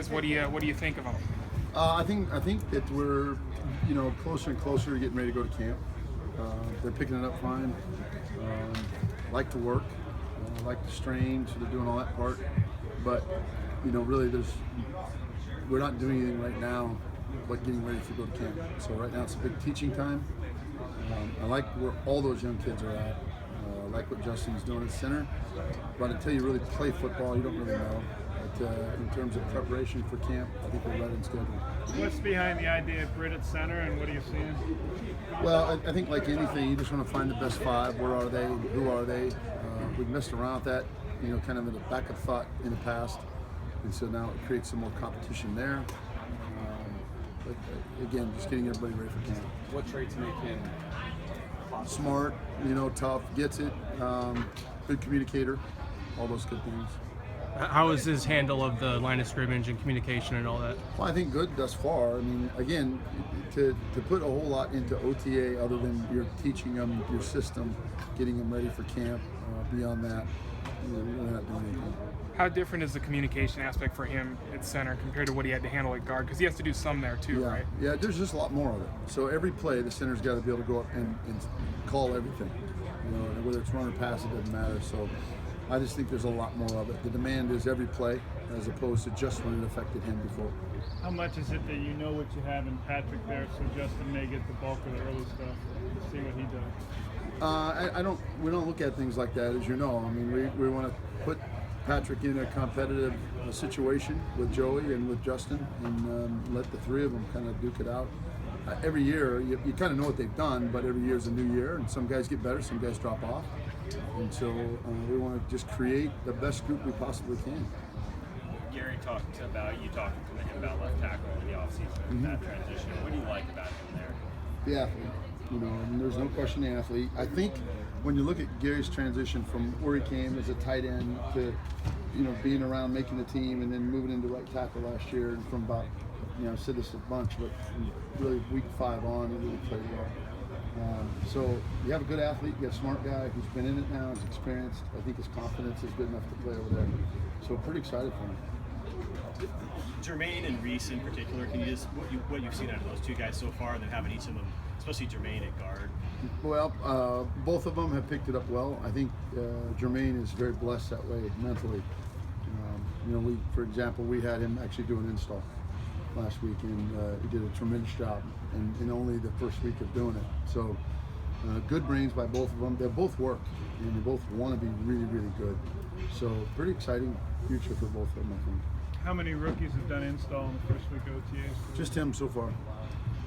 guys? What do you think of them? I think that we're closer and closer to getting ready to go to camp. They're picking it up fine. Like to work, like to strain, so they're doing all that part. But really, we're not doing anything right now but getting ready to go to camp. So right now it's a big teaching time. I like where all those young kids are at. I like what Justin's doing at center. But until you really play football, you don't really know. But in terms of preparation for camp, I think we're right on schedule. What's behind the idea of Britt at center, and what are you seeing? Well, I think like anything, you just want to find the best five. Where are they? Who are they? We've messed around with that, kind of in the back of thought in the past. And so now it creates some more competition there. But again, just getting everybody ready for camp. What traits make him smart, tough, gets it, good communicator, all those good things. How is his handle of the line of scrimmage and communication and all that? Well, I think good thus far. I mean, again, to put a whole lot into OTA other than you're teaching them your system, getting them ready for camp, beyond that, we're not doing anything. How different is the communication aspect for him at center compared to what he had to handle at guard? Because he has to do some there too, right? Yeah, there's just a lot more of it. So every play, the center's got to be able to go up and call everything. Whether it's run or pass, it doesn't matter. So I just think there's a lot more of it. The demand is every play as opposed to just when it affected him before. How much is it that you know what you have in Patrick there, so Justin may get the bulk of the early stuff, see what he does? We don't look at things like that, as you know. I mean, we want to put Patrick in a competitive situation with Joey and with Justin, and let the three of them kind of duke it out. Every year, you kind of know what they've done, but every year is a new year, and some guys get better, some guys drop off. And so we want to just create the best group we possibly can. Gary talked about him about left tackle in the offseason, that transition. What do you like about him there? The athlete, and there's no question the athlete. I think when you look at Gary's transition from where he came as a tight end to, being around making the team and then moving into right tackle last year, and from about, I've said this a bunch, but from really week 5 on, he really played well. So you have a good athlete, you have a smart guy who's been in it now, he's experienced. I think his confidence is good enough to play over there. So pretty excited for him. Jermaine and Reese in particular, can you just what you've seen out of those two guys so far, and then having each of them, especially Jermaine at guard? Well, both of them have picked it up well. I think Jermaine is very blessed that way mentally. For example, we had him actually do an install last week, and he did a tremendous job in only the first week of doing it. So good brains by both of them. They both work, and they both want to be really, really good. So pretty exciting future for both of them, I think. How many rookies have done install in the first week OTAs? Just him so far.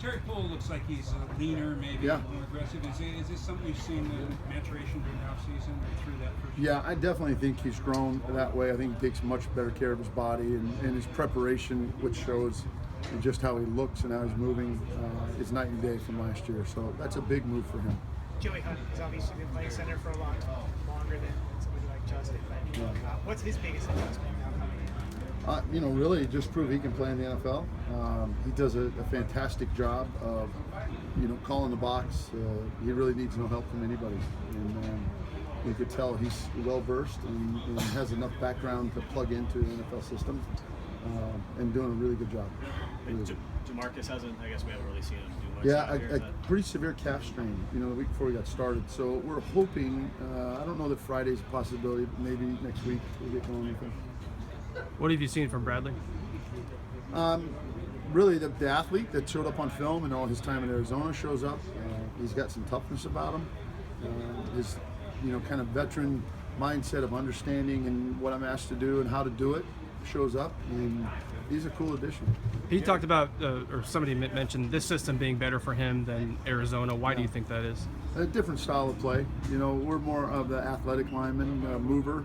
Terry Poole looks like he's leaner, maybe Yeah. more aggressive. Is this something you've seen in maturation during the offseason or through that first Yeah, I definitely think he's grown that way. I think he takes much better care of his body and his preparation, which shows just how he looks and how he's moving, is night and day from last year. So that's a big move for him. Joey Hunt has obviously been playing center for a long time, longer than somebody like Justin. What's his biggest adjustment now coming in? Really just prove he can play in the NFL. He does a fantastic job of, calling the box. He really needs no help from anybody. And you could tell he's well-versed and has enough background to plug into the NFL system, and doing a really good job. Really. Jamarcus hasn't, I guess we haven't really seen him do much. Yeah, a pretty severe calf strain, the week before we got started. So we're hoping, I don't know that Friday's a possibility, but maybe next week we'll get going with him. What have you seen from Bradley? Really, the athlete that showed up on film and all his time in Arizona shows up. He's got some toughness about him. His, kind of veteran mindset of understanding and what I'm asked to do and how to do it shows up, and he's a cool addition. He talked about, or somebody mentioned this system being better for him than Arizona. Why do you think that is? A different style of play. We're more of the athletic lineman, mover.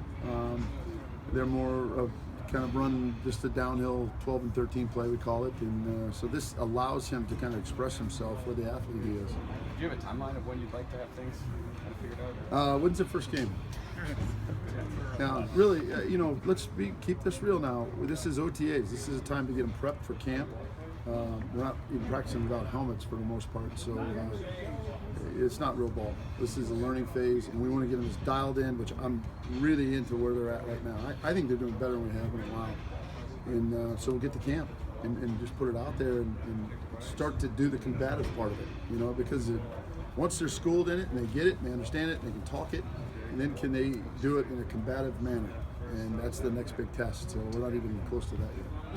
They're more of kind of run just a downhill 12 and 13 play, we call it. And so this allows him to kind of express himself for the athlete he is. Do you have a timeline of when you'd like to have things kind of figured out? When's the first game? Now, really, let's keep this real now. This is OTAs. This is a time to get them prepped for camp. We're not even practicing without helmets for the most part, so it's not real ball. This is a learning phase, and we want to get them as dialed in, which I'm really into where they're at right now. I think they're doing better than we have in a while. so we'll get to camp and just put it out there and start to do the combative part of it, because once they're schooled in it and they get it and they understand it and they can talk it, and then can they do it in a combative manner? And that's the next big test. So we're not even close to that yet.